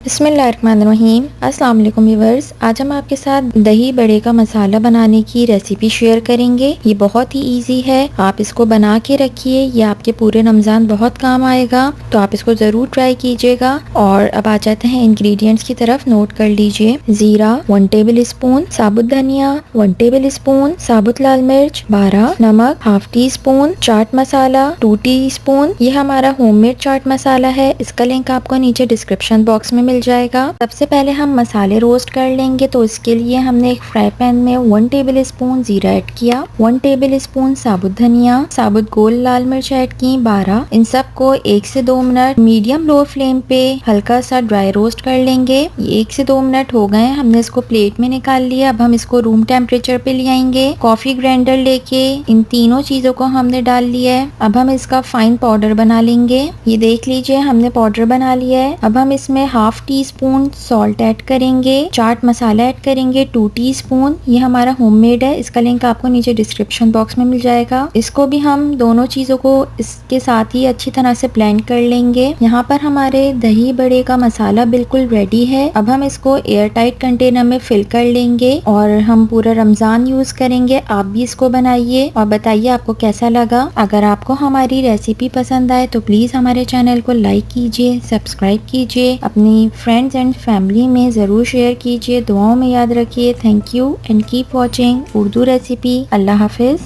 बिस्मिल्लाहिर्रहमानिर्रहीम। अस्सलाम वालेकुम व्यूअर्स। आज हम आपके साथ दही बड़े का मसाला बनाने की रेसिपी शेयर करेंगे। ये बहुत ही इजी है, आप इसको बना के रखिए, ये आपके पूरे रमज़ान बहुत काम आएगा, तो आप इसको ज़रूर ट्राई कीजिएगा। और अब आ जाते हैं इंग्रेडिएंट्स की तरफ। नोट कर लीजिए। ज़ीरा 1 टेबल स्पून, साबुत धनिया 1 टेबल स्पून, साबुत लाल मिर्च 12, नमक ½ tea spoon, chaat masala 2 teaspoon. ये हमारा होममेड चाट मसाला है, इसका लिंक आपको नीचे डिस्क्रिप्शन बॉक्स में मिल जाएगा। सबसे पहले हम मसाले रोस्ट कर लेंगे, तो इसके लिए हमने एक फ्राई पैन में 1 टेबल स्पून जीरा ऐड किया, 1 टेबल स्पून साबुत धनिया, साबुत गोल लाल मिर्च ऐड की 12। इन सबको 1 से 2 मिनट मीडियम लो फ्लेम पे हल्का सा ड्राई रोस्ट कर लेंगे। ये 1 से 2 मिनट हो गए, हमने इसको प्लेट में निकाल लिया। अब हम इसको रूम टेम्परेचर पे ले आएंगे। कॉफी ग्राइंडर लेके इन तीनों चीजों को हमने डाल लिया है। अब हम इसका फाइन पाउडर बना लेंगे। ये देख लीजिए, हमने पाउडर बना लिया है। अब हम इसमें ½ टीस्पून सॉल्ट ऐड करेंगे, चाट मसाला ऐड करेंगे 2 टीस्पून। ये हमारा होममेड है, इसका लिंक आपको नीचे डिस्क्रिप्शन बॉक्स में मिल जाएगा। इसको भी हम दोनों चीजों को इसके साथ ही अच्छी तरह से ब्लेंड कर लेंगे। यहाँ पर हमारे दही बड़े का मसाला बिल्कुल रेडी है। अब हम इसको एयर टाइट कंटेनर में फिल कर लेंगे और हम पूरा रमजान यूज करेंगे। आप भी इसको बनाइए और बताइए आपको कैसा लगा। अगर आपको हमारी रेसिपी पसंद आए तो प्लीज हमारे चैनल को लाइक कीजिए, सब्सक्राइब कीजिए, अपनी फ्रेंड्स एंड फैमिली में ज़रूर शेयर कीजिए। दुआओं में याद रखिए। Thank you and keep watching Urdu recipe. Allah Hafiz.